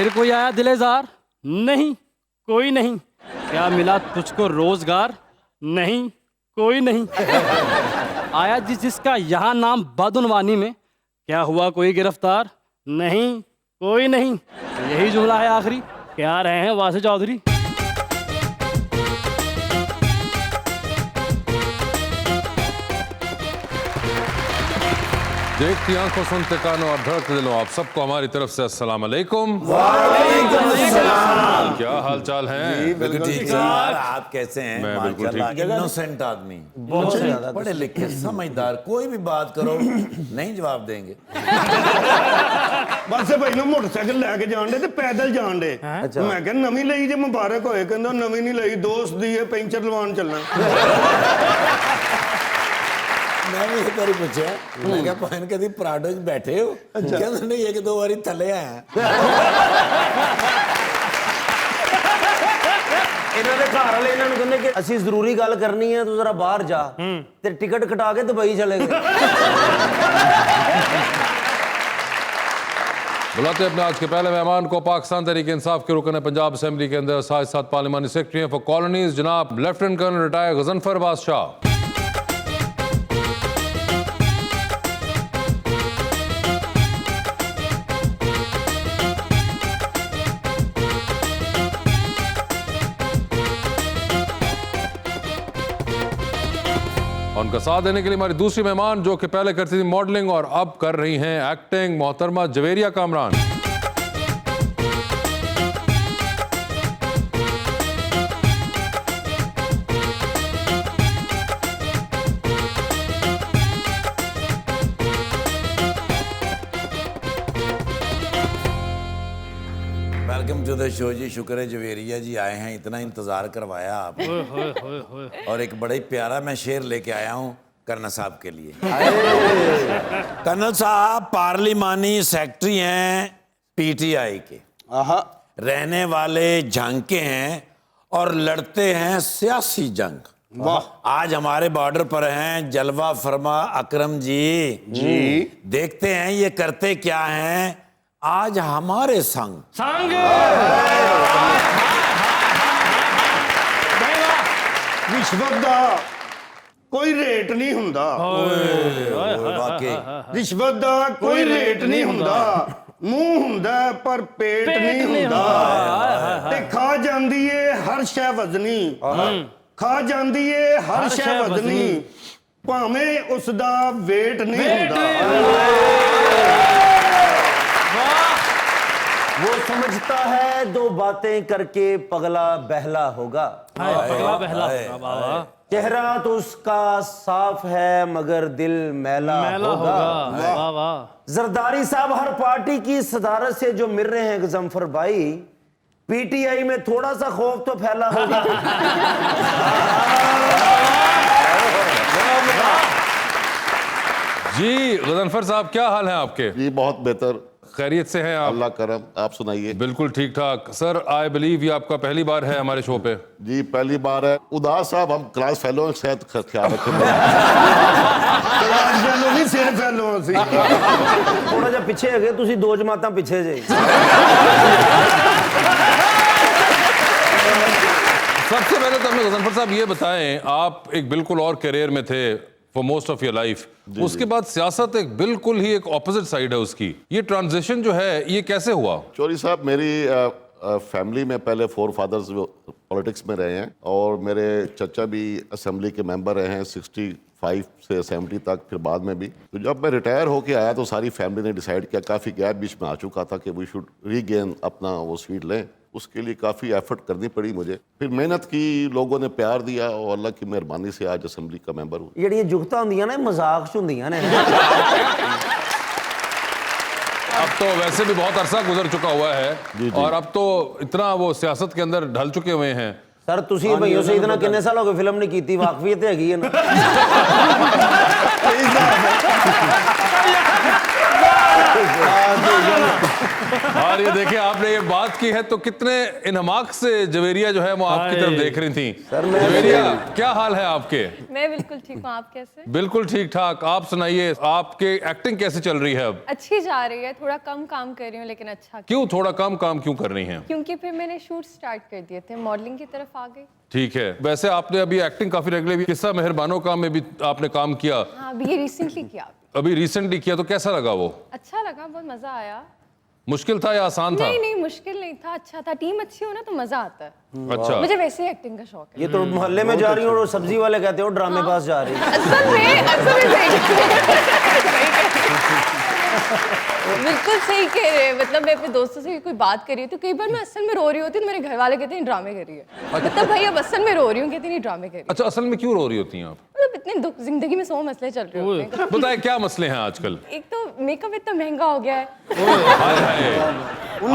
फिर कोई आया दिलेजार? नहीं, कोई नहीं। क्या मिला तुझको रोजगार? नहीं, कोई नहीं। आया जिसका यहाँ नाम बदउनवानी में, क्या हुआ कोई गिरफ्तार? नहीं, कोई नहीं। यही जुमला है आखिरी, क्या रहे हैं वासे चौधरी। देखती आंखों, सुनते कानों और धड़कते दिलों, आप सबको हमारी तरफ से अस्सलाम वालेकुम। क्या हाल चाल है? बिल्कुल ठीक है यार, आप कैसे हैं? मैं बिल्कुल ठीक। इनोसेंट आदमी, बहुत पढ़े लिखे, समझदार, कोई भी बात करो नहीं जवाब देंगे। बस भाई ਨੂੰ मोटरसाइकिल लैके जान दे ते पैदल जान दे। मैं कह नवी ਲਈ जे मुबारक होए, कहंदा नवी नहीं ਲਈ, दोस्त दी है, पेंचर लवान चलना। मैं भी एक बारी पूछा, मैं क्या पहन के पराडो च बैठे हो? कहंदा नहीं, एक दो बारी थले आया। ਇਹਨਾਂ ਦੇ ਘਰ ਵਾਲੇ ਇਹਨਾਂ ਨੂੰ ਕਹਿੰਦੇ ਕਿ ਅਸੀਂ ਜ਼ਰੂਰੀ ਗੱਲ ਕਰਨੀ ਹੈ, ਤੂੰ ਜ਼ਰਾ ਬਾਹਰ ਜਾ ਤੇ ਟਿਕਟ ਕਟਾ ਕੇ ਦੁਬਈ ਚਲੇ ਗਏ। बुलाते अपने आज के पहले मेहमान को, पाकिस्तान तहरीक इंसाफ के रुकन पंजाब असेंबली के अंदर साथ साथ पार्लिमानी सेक्रेटरी फॉर कॉलोनीज जनाब लेफ्टिनेंट कर्नल रिटायर गजनफर बादशाह। उनका साथ देने के लिए हमारी दूसरी मेहमान, जो कि पहले करती थी मॉडलिंग और अब कर रही हैं एक्टिंग, मोहतरमा Javeria Kamran. Welcome to the show जी। शुक्र है जवेरिया जी आए हैं, इतना इंतजार करवाया आपने। और एक बड़ा ही प्यारा मैं शेर लेके आया हूँ कर्नल साहब के लिए। कर्नल साहब पार्लिमानी सेक्रेटरी हैं पीटीआई के, रहने वाले झांके हैं और लड़ते हैं सियासी जंग। आज हमारे बॉर्डर पर हैं जलवा फरमा अकरम जी। देखते हैं ये करते क्या हैं आज हमारे संग। रिश्वत दा कोई रेट नहीं हुंदा। रिश्वत दा कोई रेट नहीं हुंदा। मुंह हुंदा पर पेट नहीं हुंदा। ते खा जांदी है हर शै वजनी, खा जांदी है हर शै वजनी, भावें उसदा वेट नहीं हुंदा। वो समझता है दो बातें करके पगला बहला होगा। पगला बहला चेहरा तो उसका साफ है मगर दिल मैला होगा। वाह वाह। जरदारी साहब हर पार्टी की सदारत से जो मिल रहे हैं गजनफर भाई, पीटीआई में थोड़ा सा खौफ तो फैला होगा। जी गजनफर साहब, क्या हाल है आपके? जी बहुत बेहतर, खैरियत से हैं आप? अल्लाह करम, आप सुनाइए। बिल्कुल ठीक ठाक सर। आई बिलीव ये आपका पहली बार है हमारे शो पे? जी पहली बार है। उदास साहब हम क्लास फेलो हैं, शायद ख्याल रखेंगे। क्लास फेलो नहीं, सिर फेलो ਅਸੀਂ। थोड़ा ਜਿਹਾ ਪਿੱਛੇ ਹੈਗੇ ਤੁਸੀਂ, ਦੋ ਜਮਾਤਾਂ ਪਿੱਛੇ ਜੇ। सबसे पहले तो हमें गजनफर साहब ये बताएं, आप एक बिल्कुल और करियर में थे for most of your life, उसके बाद सियासत एक बिल्कुल ही एक ऑपोजिट साइड है उसकी। ये ट्रांजिशन जो है ये कैसे हुआ? चौधरी साहब मेरी फैमिली में पहले 4 फादर्स पॉलिटिक्स में रहे हैं और मेरे चचा भी असेंबली के मेंबर रहे हैं 65 से 70 तक, फिर बाद में भी। तो जब मैं रिटायर होके आया तो सारी फैमिली ने डिसाइड किया, काफ़ी गैप बीच में आ चुका था कि वी शुड रीगेन अपना वो सीट लें। उसके लिए काफ़ी एफर्ट करनी पड़ी मुझे, फिर मेहनत की, लोगों ने प्यार दिया और अल्लाह की मेहरबानी से आज असेंबली का मेंबर हूँ। ਜਿਹੜੀਆਂ ਜੁਗਤਾਂ ਹੁੰਦੀਆਂ ਨੇ ਮਜ਼ਾਕ ਚ ਹੁੰਦੀਆਂ ਨੇ। अब तो वैसे भी बहुत अरसा गुजर चुका हुआ है जी। और अब तो इतना वो सियासत के अंदर ढल चुके हुए हैं। सर ਤੁਸੀਂ ਭਈਓ ਸਈਦ ਨਾਲ ਕਿੰਨੇ ਸਾਲ ਹੋ ਗਏ ਫਿਲਮ ਨਹੀਂ ਕੀਤੀ? ਵਾਕਫੀਅਤ ਹੈਗੀ ਹੈ ਨਾ। और ये देखिए आपने ये बात की है तो कितने इनहमाक से जवेरिया जो है वो आपकी तरफ देख रही थी। सर, मैं- जवेरिया क्या हाल है आपके? मैं बिल्कुल ठीक हूँ, आप कैसे? बिल्कुल ठीक ठाक। आप सुनाइए, आपके एक्टिंग कैसे चल रही है अब? अच्छी जा रही है, थोड़ा कम काम कर रही हूँ लेकिन अच्छा। क्यों थोड़ा कम काम क्यों कर रही हैं? क्योंकि फिर मैंने शूट स्टार्ट कर दिए थे, मॉडलिंग की तरफ आ गई। ठीक है। वैसे आपने अभी एक्टिंग काफी रेगुलर भी, किस्सा मेहरबानों का में भी आपने काम किया, हाँ, अभी ये रिसेंटली किया। अभी रिसेंटली किया, तो कैसा लगा वो? अच्छा लगा, बहुत मजा आया। मुश्किल था या आसान था? नहीं नहीं, मुश्किल नहीं था, अच्छा था। टीम अच्छी हो ना तो मजा आता है। अच्छा। मुझे वैसे ही एक्टिंग का शौक है। ये तो मोहल्ले में जा रही हूँ और सब्जी वाले कहते हो ड्रामे पास जा रही है। असल में बिल्कुल सही कह रहे हैं। मतलब मैं अपने दोस्तों से कोई बात कर रही हूँ तो कई बार मैं असल में रो रही होती हूँ तो मेरे घर वाले कहते हैं ड्रामे कर रही है। मतलब भाई अब असल में रो रही हूँ, कहते नहीं ड्रामे कर रही है। अच्छा, असल में क्यों रो रही होती हैं आप? मतलब इतने दुख, जिंदगी में 100 मसले चल रहे होते हैं। बताए क्या मसले हैं आजकल? एक तो मेकअप इतना महंगा हो गया है। हाय हाय,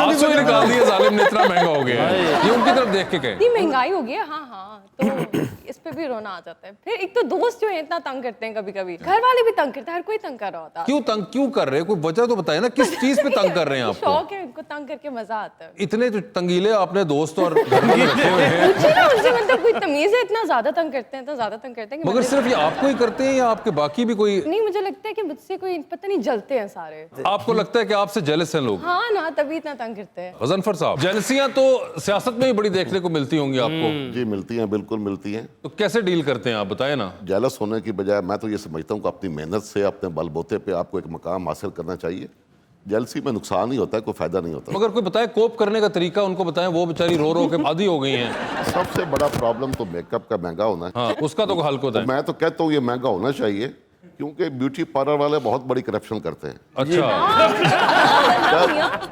आंसू ही निकाल दिए जालिम ने, इतना महंगा हो गया है। ये उनकी तरफ देख के कहे। इतनी महंगाई हो गई है, हाँ हाँ, तो इस पे भी रोना आ जाता है। फिर एक तो दोस्त जो है इतना तंग करते हैं, कभी कभी घर वाले भी तंग करते हैं, हर कोई तंग कर रहा होता है। क्यों तंग क्यों कर रहे हैं? कोई वजह तो बताए ना, किस चीज पे तंग कर रहे हैं आपको? शौक है उनको तंग करके, मजा आता है। इतने जो तंगीले आपने दोस्त और घर वाले रखे हुए हैं, पूछिए ना उनसे, मतलब कोई तमीज है? इतना ज्यादा तंग करते हैं, इतना ज्यादा तंग करते हैं कि मगर मतलब- सिर्फ ये आपको ही करते हैं या आपके बाकी भी कोई? नहीं, मुझे लगता है कि मुझसे कोई पता नहीं जलते हैं सारे। आपको लगता है कि आपसे जेलस हैं लोग? हाँ ना, तभी इतना तंग करते हैं। गजनफर साहब, जेलसियां तो सियासत में भी बड़ी देखने को मिलती होंगी आपको, जी मिलती हैं, बिल्कुल मिलती हैं। तो कैसे डील करते हैं आप, बताए ना? जेलस होने की बजाय मैं तो ये समझता हूँ कि अपनी मेहनत से, अपने बलबूते पे आपको एक मकाम हासिल करना चाहिए। जेलसी में नुकसान ही होता है, कोई फायदा नहीं होता। मगर कोई बताए कोप करने का तरीका उनको बताएं, वो बेचारी रो रो के आदी हो गई हैं। सबसे बड़ा प्रॉब्लम तो मेकअप का महंगा होना है। हाँ, उसका तो हल को बताएं। मैं तो कहता हूँ ये महंगा होना चाहिए, क्योंकि ब्यूटी पार्लर वाले बहुत बड़ी करप्शन करते हैं। अच्छा,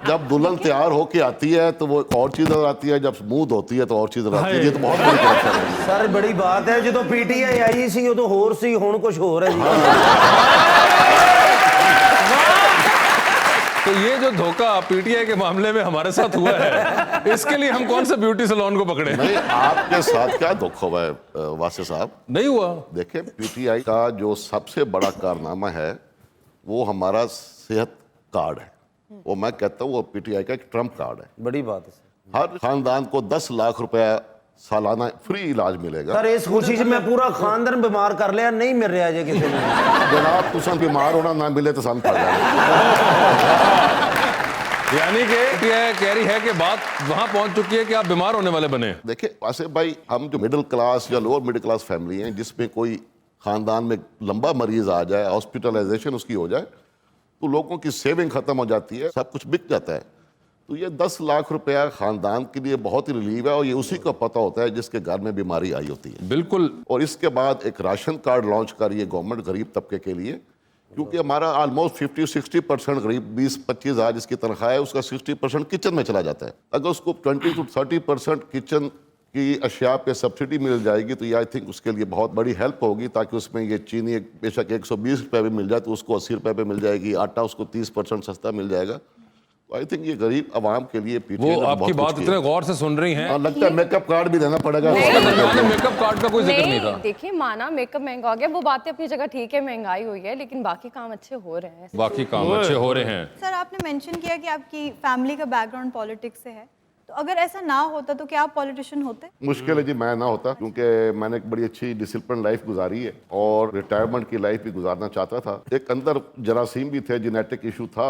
जब दुल्हन तैयार होके आती है तो वो एक और चीज नजर आती है, जब स्मूथ होती है तो और चीज नजर आती है। ये तो बहुत बड़ी करप्शन है। सर बड़ी बात है, जो पीटीआई आई सी वो तो होर सी, हुण कुछ होर है जी। तो ये जो धोखा पीटीआई के मामले में हमारे साथ हुआ है, इसके लिए हम कौन से ब्यूटी सैलून को पकड़े? नहीं, आपके साथ क्या धोखा हुआ है वासे साहब? नहीं हुआ। देखिए, पीटीआई का जो सबसे बड़ा कारनामा है वो हमारा सेहत कार्ड है। वो मैं कहता हूँ वो पीटीआई का एक ट्रम्प कार्ड है। बड़ी बात है सर। हर खानदान को 10 लाख रुपया सालाना फ्री इलाज मिलेगा। सर इस खुशी से मैं पूरा खानदान बीमार कर लिया, नहीं मिल रहा है किसी ने। जनाब तुम बीमार होना ना मिले तो सन पड़ जाए। यानी कि ये कह रही है कि बात वहां पहुंच चुकी है कि आप बीमार होने वाले बने। देखिए वासिफ भाई, हम जो मिडिल क्लास या लोअर मिडिल क्लास फैमिली हैं, जिसमें कोई खानदान में लंबा मरीज आ जाए, हॉस्पिटलाइजेशन उसकी हो जाए, तो लोगों की सेविंग खत्म हो जाती है, सब कुछ बिक जाता है। तो ये 10 लाख रुपया खानदान के लिए बहुत ही रिलीव है, और ये उसी को पता होता है जिसके घर में बीमारी आई होती है। बिल्कुल। और इसके बाद एक राशन कार्ड लॉन्च करी है गवर्नमेंट गरीब तबके के लिए, क्योंकि हमारा ऑलमोस्ट 50-60% गरीब, 20-25 हज़ार जिसकी तनख्वाह है उसका 60% किचन में चला जाता है। अगर उसको 20-30% किचन की अशिया पे सब्सिडी मिल जाएगी तो ये आई थिंक उसके लिए बहुत बड़ी हेल्प होगी, ताकि उसमें ये चीनी बेशक 120 रुपये में मिल जाए तो उसको 80 रुपये पे मिल जाएगी, आटा उसको 30% सस्ता मिल जाएगा। तो आई थिंक ये गरीब आवाम के लिए वो आपकी बात इतने गौर से सुन रही हैं। लगता है मेकअप कार्ड भी देना पड़ेगा। मेकअप कार्ड का कोई जिक्र नहीं था। देखिए माना मेकअप महंगा हो गया, वो बातें अपनी जगह ठीक है, महंगाई हुई है, लेकिन बाकी काम अच्छे हो रहे हैं। बाकी काम अच्छे हो रहे हैं। सर आपने मेंशन किया कि आपकी फैमिली का बैकग्राउंड पॉलिटिक्स से है, तो अगर ऐसा ना होता तो क्या आप पॉलिटिशियन होते? मुश्किल है जी, मैं ना होता, क्योंकि मैंने एक बड़ी अच्छी डिसिप्लिन लाइफ गुजारी है और रिटायरमेंट की लाइफ भी गुजारना चाहता था। एक अंदर जरासीम भी थे, जेनेटिक इशू था,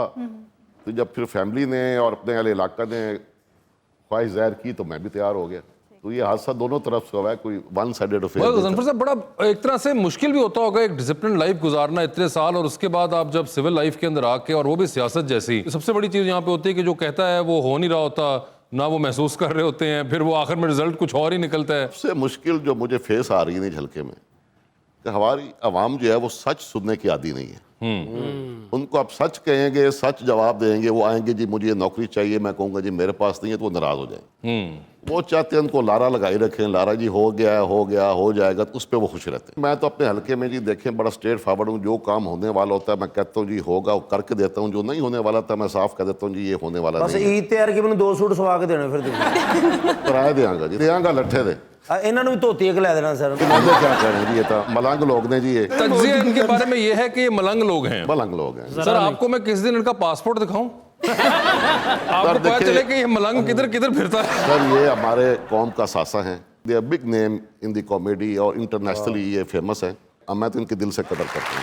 तो जब फिर फैमिली ने और अपने वाले इलाका ने ख्वाहिश जाहिर की तो मैं भी तैयार हो गया। तो ये हादसा दोनों तरफ से हुआ है, कोई वन साइडेड अफेयर नहीं था। गजनफर साहब, बड़ा एक तरह से मुश्किल भी होता होगा एक डिसिप्लिन लाइफ गुजारना इतने साल, और उसके बाद आप जब सिविल लाइफ के अंदर आके, और वो भी सियासत जैसी, सबसे बड़ी चीज़ यहाँ पे होती है कि जो कहता है वो हो नहीं रहा होता, ना वो महसूस कर रहे होते हैं, फिर वो आखिर में रिजल्ट कुछ और ही निकलता है। सबसे मुश्किल जो मुझे फेस आ रही है झलके में, कि हमारी आवाम जो है वो सच सुनने की आदी नहीं है। उनको आप सच कहेंगे, सच जवाब देंगे, वो आएंगे जी मुझे ये नौकरी चाहिए, मैं कहूँगा जी मेरे पास नहीं है, तो वो नाराज हो जाए। वो चाहते हैं उनको लारा लगाई रखें, लारा जी हो गया हो जाएगा, तो उस पर वो खुश रहते हैं। मैं तो अपने हल्के में जी देखें बड़ा स्ट्रेट फॉरवर्ड हूँ, जो काम होने वाला होता है मैं कहता हूँ जी होगा, वो करके देता हूँ, जो नहीं होने वाला था मैं साफ कह देता हूँ जी ये होने वाला बस नहीं है। ईद तैयार की मैंने 2 सूट सवा के देने फिर तुम किराया देंगा जी, देंगा लट्ठे दे, ਇਹਨਾਂ ਨੂੰ ਵੀ ਧੋਤੀ ਇੱਕ ਲੈ ਦੇਣਾ सर। किनारे क्या करें जी, ये तो मलंग लोग ने जी, ये तज्जिया इनके बारे में ये है कि ये मलंग लोग हैं। मलंग लोग हैं। सर आपको मैं किस दिन इनका पासपोर्ट दिखाऊं? आपको पता देखिए- चले कि ये मलंग किधर किधर फिरता है। सर ये हमारे कौम का सासा हैं, they are big name in the comedy और इंटरनेशनली ये फेमस है। अब मैं तो इनके दिल से कदर करता हूँ।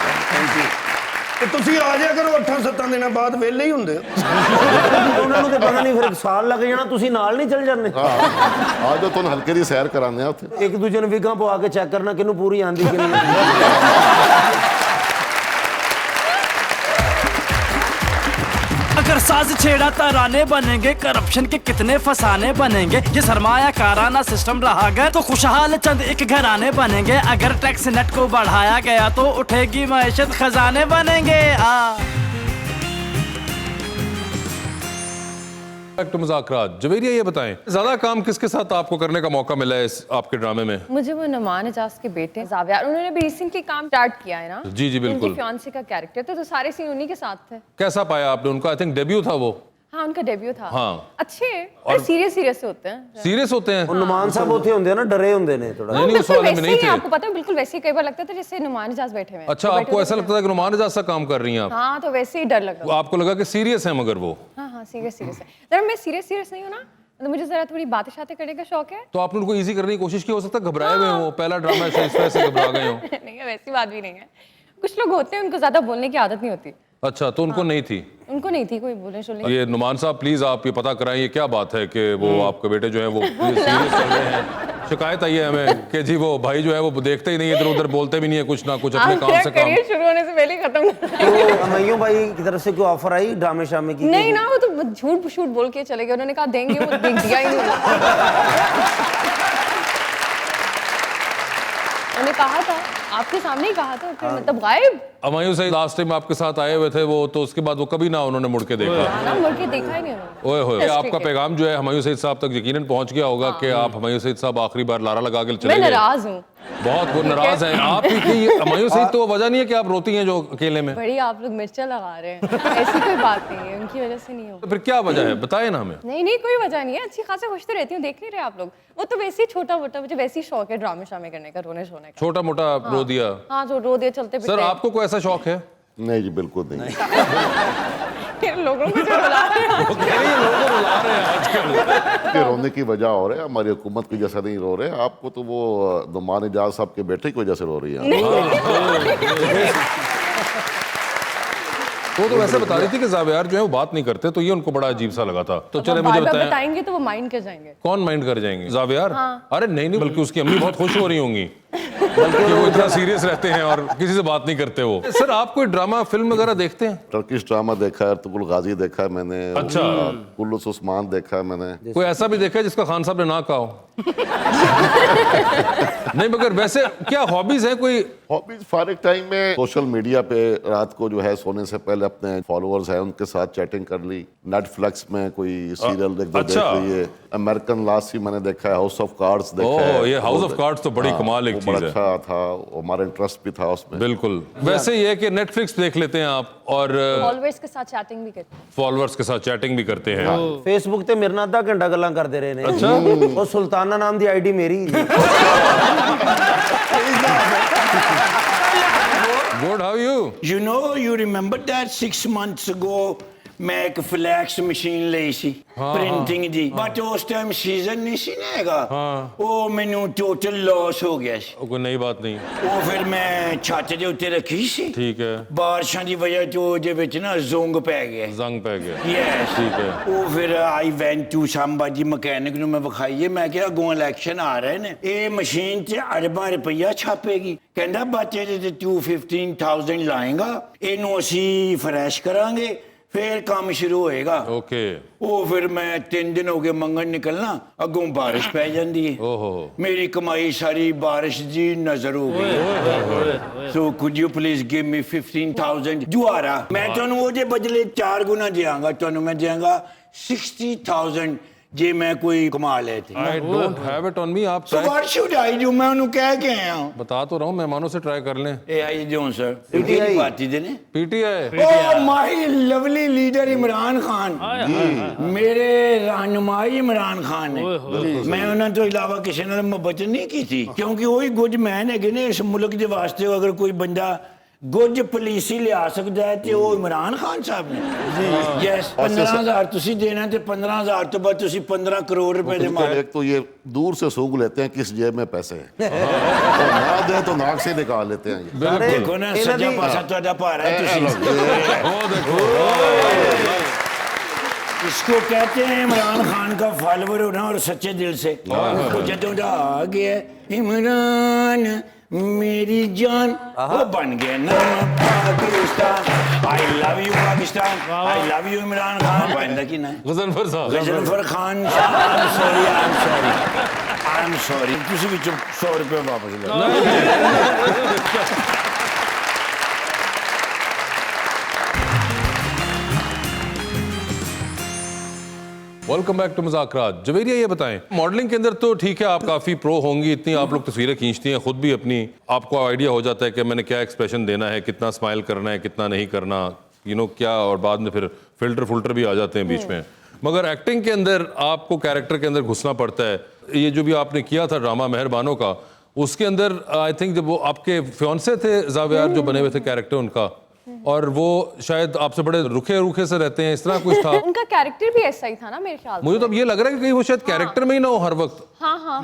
ਤੇ ਤੁਸੀਂ ਆ ਜਾਇਆ ਕਰੋ 8-7 ਦਿਨਾਂ ਬਾਅਦ ਵਿਹਲੇ ਹੀ ਹੁੰਦੇ ਹੋ। ਉਹਨਾਂ ਨੂੰ ਤੇ ਪਤਾ ਨਹੀਂ ਫਿਰ ਸਾਲ ਲੱਗ ਜਾਣਾ, ਤੁਸੀਂ ਨਾਲ ਨਹੀਂ ਚੱਲ ਜਾਂਦੇ। ਆ ਜਾਓ ਤੁਹਾਨੂੰ ਹਲਕੇ ਦੀ ਸੈਰ ਕਰਾਉਂਦੇ ਆ ਉੱਥੇ। ਇੱਕ ਦੂਜੇ ਨੂੰ ਵਿਗਾਂ ਪਵਾ ਕੇ ਚੈੱਕ ਕਰਨਾ ਕਿਹਨੂੰ ਪੂਰੀ ਆਂਦੀ ਕਿ ਨਹੀਂ। अगर साज छेड़ा तराने बनेंगे, करप्शन के कितने फसाने बनेंगे। ये सरमाया काराना सिस्टम रहा गया तो खुशहाल चंद एक घराने बनेंगे। अगर टैक्स नेट को बढ़ाया गया तो उठेगी मैशत, खजाने बनेंगे। Back to मुज़ाकरात। जवेरिया ये बताएं, ज्यादा काम किसके साथ आपको करने का मौका मिला है इस आपके ड्रामे में? मुझे वो नुमान एजाज के बेटे जावियार, उन्होंने भी रिसेंटली काम स्टार्ट किया है ना। जी, जी, बिल्कुल। उनके फियांसे का कैरेक्टर तो सारे सीन उन्हीं के साथ थे। कैसा पाया आपने उनको? आई थिंक डेब्यू था वो। हाँ, उनका डेब्यू था। हाँ। अच्छे और सीरियस सीरियस होते हैं। सीरियस होते हैं? ਉਹ ਨੁਮਾਨ ਸਾਹਿਬ ਉੱਥੇ ਹੁੰਦੇ ਆ ਨਾ, ਡਰੇ ਹੁੰਦੇ ਨੇ ਥੋੜਾ। नहीं, उस बिल्कुल वाले में वैसे नहीं ही, थे। आपको पता है बिल्कुल वैसे ही कई बार लगता था जैसे नुमान एजाज बैठे हुए हैं। अच्छा, तो बैठे आपको हुए ऐसा थे। लगता था कि नुमान एजाज सा काम कर रही हैं आप? हाँ, तो वैसे ही डर लग रहा आपको लगा कि सीरियस है मगर वो? हाँ हाँ, सीरियस सीरियस है। जरा मैं सीरियस सीरियस नहीं हूँ ना, तो मुझे जरा थोड़ी बातें शातें करने का शौक है। तो आपने उनको इजी करने की कोशिश की? हो सकता है घबराए हुए हो, पहला ड्रामा है इस वजह से घबरा गए हो। नहीं है, वैसी बात भी नहीं है। कुछ लोग होते हैं उनको ज्यादा बोलने की आदत नहीं होती। अच्छा, तो उनको नहीं थी? उनको नहीं थी कोई बोलने शोलने की। ये नुमान साहब प्लीज आप ये पता कराएं, ये क्या बात है कि वो आपके बेटे जो है वो सीरियस चल रहे हैं। शिकायत आई है हमें कि जी वो भाई जो है वो देखते ही नहीं, इधर उधर बोलते भी नहीं है, कुछ ना कुछ अपने काम से काम। करियर शुरू होने से पहले ही खत्म। तो अमैयों भाई की तरफ से कोई ऑफर आई ड्रामे शामे की? नहीं ना, वो तो झूठ शूट बोल के चले गए। उन्होंने कहा देंगे, वो दिया ही नहीं। उन्होंने कहा था, आपके सामने ही कहा था, फिर मतलब गायब। हमायूं सईद लास्ट टाइम आपके साथ आए हुए थे वो, तो उसके बाद वो कभी ना उन्होंने मुड़ के देखा। ना मुड़ के देखा ही नहीं उन्होंने। ओए होए, Just आपका cricket। पैगाम जो है हमायूं सईद साहब तक यकीनन पहुंच गया होगा कि आप हमायूं सईद साहब आखिरी बार लारा लगा के चले मैं गए। नाराज हूँ। बहुत वो नाराज हैं आप ही कि ये हमायूं सईद तो वजह नहीं है कि आप रोती हैं जो अकेले में? बड़ी आप लोग मिर्चा लगा रहे हैं। ऐसी कोई बात नहीं है, उनकी वजह से नहीं हो। तो फिर क्या वजह है, बताए ना हमें। नहीं नहीं, कोई वजह नहीं है। अच्छी खासा खुश तो रहती हूँ, देख नहीं रहे आप लोग। वो तो वैसे ही छोटा मोटा, मुझे वैसे ही शौक है ड्रामे शामे करने का, रोने शोने का। छोटा मोटा रो दिया? हाँ, जो रो दिया चलते सर फिरते। आपको कोई ऐसा शौक है? नहीं जी बिल्कुल नहीं। लोगों को जो बुला रहे हैं। के रोने की वजह और है, हमारी हुकूमत की जैसा नहीं रो रहे। आपको तो वो नुमान एजाज साहब के बेटे की वजह से रो रही है। वो तो वैसे बता रही थी कि जावियार जो है वो बात नहीं करते, तो ये उनको बड़ा अजीब सा लगा था। तो चले मुझे बताएं, बताएंगे तो वो माइंड कर जाएंगे। कौन माइंड कर जाएंगे? जावियार? अरे नहीं नहीं, बल्कि उसकी अम्मी बहुत खुश हो रही होंगी कि वो इतना सीरियस रहते हैं और किसी से बात नहीं करते वो। सर आप कोई ड्रामा फिल्म वगैरह देखते हैं? टर्किश ड्रामा देखा है, अर्तुगरुल गाजी देखा है मैंने। अच्छा। कुल्लुस उस्मान देखा है मैंने। कोई ऐसा भी देखा है जिसका खान साहब ने ना कहा हो? नहीं, मगर वैसे क्या हॉबीज है कोई? हॉबीज फारिग टाइम में सोशल मीडिया पे रात को जो है सोने से पहले अपने फॉलोअर्स हैं उनके साथ चैटिंग कर ली। नेटफ्लिक्स में कोई सीरियल देख अच्छा। लिए। अमेरिकन लास्ट ही मैंने देखा है, हाउस ऑफ कार्ड्स देखा है। ये हाउस ऑफ कार्ड्स तो बड़ी कमाल एक वो चीज बड़ा है। अच्छा था, हमारा इंटरेस्ट भी था उसमें। बिल्कुल। वैसे ये है कि नेटफ्लिक्स देख लेते हैं आप और फॉलोअर्स के साथ चैटिंग भी करते हैं। फॉलोअर्स के साथ चैटिंग भी करते हैं। फेसबुक ਤੇ ਮੇਰੇ ਨਾਲ ਅੱਧਾ ਘੰਟਾ ਗੱਲਾਂ ਕਰਦੇ ਰਹੇ ਨੇ। ਅੱਛਾ। ਉਹ ਸੁਲਤਾਨਾ ਨਾਮ ਦੀ ਆਈਡੀ ਮੇਰੀ ਜੀ। Good, how are you? You know, you remember that 6 months ago मैं एक फ्लैक्स मशीन ਲਈ ਸੀ ਪ੍ਰਿੰਟਿੰਗ ਦੀ ਬਟ ਉਸ ਟਾਈਮ ਸੀਜ਼ਨ ਨਹੀਂ ਸੀ ਨਾ ਹੈਗਾ ਉਹ ਮੈਨੂੰ ਟੋਟਲ ਲਾਸ ਹੋ ਗਿਆ ਸੀ कोई नई बात नहीं। ਉਹ ਫਿਰ ਮੈਂ ਛੱਤ ਦੇ ਉੱਤੇ ਰੱਖੀ ਸੀ ठीक है। ਬਾਰਿਸ਼ਾਂ ਦੀ ਵਜ੍ਹਾ ਤੋਂ ਉਹਦੇ ਵਿੱਚ ਨਾ ਜ਼ੁੰਗ ਪੈ ਗਿਆ जंग पै गया। ਯੈਸ ठीक है। ਉਹ ਫਿਰ ਆਈ ਵੈਂਟ ਟੂ ਸੰਬਾਜੀ ਮਕੈਨਿਕ ਨੂੰ ਮੈਂ ਵਿਖਾਈਏ ਮੈਂ ਕਿਹਾ ਅੱਗੋਂ ਇਲੈਕਸ਼ਨ ਆ ਰਹੇ ਨੇ ਇਹ ਮਸ਼ੀਨ 'ਚ ਅਰਬਾਂ ਰੁਪਈਆ ਛਾਪੇਗੀ ਕਹਿੰਦਾ ਬੱਚੇ ਦੇ ਤੂੰ 15,000 ਲਾਏਗਾ ਇਹਨੂੰ ਅਸੀਂ ਫਰੈਸ਼ ਕਰਾਂਗੇ फिर काम शुरू होएगा। ओके। वो फिर मैं 3 दिन हो गए मंगन निकलना अगों बारिश पै जाती है। ओहो। मेरी कमाई सारी बारिश जी नजर हो गई। So could you please give me 15,000 दुआरा मैं तुहानू वो जे बदले 4 गुना देंगा तुहानू मैं देंगा 60,000 जे मैं कोई कमा लेते। I don't have it on me। आप So what should I do? मैं उन्हें कह के आया हूँ। बता तो रहा हूँ, मेहमानों से ट्राई कर लें। Hey, how you doing, sir? PTI party देने। PTI. Oh my lovely leader Imran Khan मेरे रहनुमाई इमरान खान ने मैं उन्होंने तो इलावा किसी ने मोहब्बत नहीं की थी क्योंकि वही गुड मैन है ने इस मुल्क के वास्ते अगर कोई बंदा ਗੁੱਜ ਪੁਲਿਸ ਹੀ ਲਿਆ ਸਕਦਾ ਹੈ ਤੇ ਉਹ ਇਮਰਾਨ ਖਾਨ ਸਾਹਿਬ ਨੇ ਜੀ ਯੈਸ 15000 ਤੁਸੀਂ देना ਤੇ 15000 ਤੋਂ ਬਾਅਦ ਤੁਸੀਂ 15 करोड़ रुपए दे मारे एक तो ये दूर से सूंघ लेते हैं किस जेब में पैसे हैं और ना दे तो नाक से निकाल लेते हैं ये। देखो ना सज्जा पासा ਤੁਹਾਡਾ ਭਾਰ है ਤੁਸੀਂ इसको कहते हैं इमरान खान का फॉलोवर होना और सच्चे दिल से जदों दा आ गया इमरान मेरी जान वो बन गया नाम Pakistan I love you Pakistan I love you Imran Khan बंदा की ना गजनफर साहब Ghazanfar Khan I am sorry ਤੁਸੀਂ ਵਿੱਚੋਂ 100 रुपए वापस ले वेलकम बैक टू मुज़ाकरात। जवेरिया ये बताएं, मॉडलिंग के अंदर तो ठीक है आप काफ़ी प्रो होंगी, इतनी आप लोग तस्वीरें खींचती हैं, खुद भी अपनी आपको आइडिया हो जाता है कि मैंने क्या एक्सप्रेशन देना है, कितना स्माइल करना है, कितना नहीं करना, क्या, और बाद में फिर फिल्टर भी आ जाते हैं बीच में। मगर एक्टिंग के अंदर आपको कैरेक्टर के अंदर घुसना पड़ता है। ये जो भी आपने किया था ड्रामा मेहरबानों का, उसके अंदर आई थिंक जब वो आपके फियांसे थे ज़ावियार जो बने हुए थे कैरेक्टर उनका, और वो शायद आपसे बड़े रुखे से रहते हैं, इस तरह कुछ था। उनका कैरेक्टर भी ऐसा ही था ना मेरे ख्याल मुझे तो अब ये लग रहा है कि कहीं वो शायद कैरेक्टर में ही ना हो हर वक्त। हाँ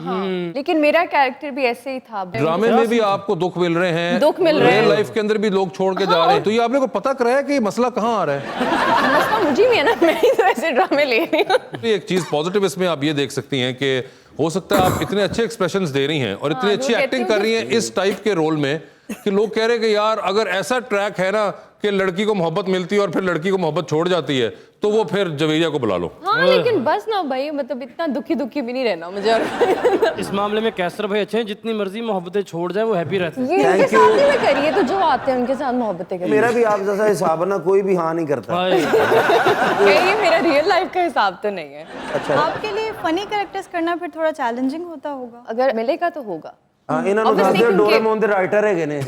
लेकिन मेरा कैरेक्टर भी ऐसे ही था। ड्रामे में भी आपको दुख मिल रहे हैं, दुख मिल रहे हैं, रियल लाइफ के अंदर भी लोग छोड़ के जा रहे हैं, तो ये आपने को पता कराया कि मसला कहाँ आ रहा है? मसला मुझे भी है ना, मैं ही तो ऐसे ड्रामे ले रही हूँ। एक चीज पॉजिटिव इसमें आप ये देख सकती हैं कि हो सकता है आप इतने अच्छे एक्सप्रेशंस दे रही हैं और इतनी अच्छी एक्टिंग कर रही हैं इस टाइप के रोल में कि लोग कह रहे हैं कि यार अगर ऐसा ट्रैक है ना कि लड़की को मोहब्बत मिलती है और फिर लड़की को मोहब्बत छोड़ जाती है तो वो फिर जवेरिया को बुला लो। हाँ लेकिन बस ना भाई, मतलब इतना दुखी भी नहीं रहना मुझे। इस मामले में कैसर भाई अच्छे हैं, जितनी मर्जी मोहब्बें छोड़ जाए वो हैप्पी रहते हैं। ये उनके साथ में करिए तो जो आते हैं उनके साथ मोहब्बतें करिए। मेरा भी आप जैसा हिसाब है ना, कोई भी हाँ नहीं करता। ये मेरा रियल लाइफ का हिसाब तो नहीं है। अच्छा, आपके लिए फनी कैरेक्टर्स करना फिर थोड़ा चैलेंजिंग होता होगा? अगर मिलेगा तो होगा। हाँ, इन्होंने खाते डोरेमोन दे राइटर है ने।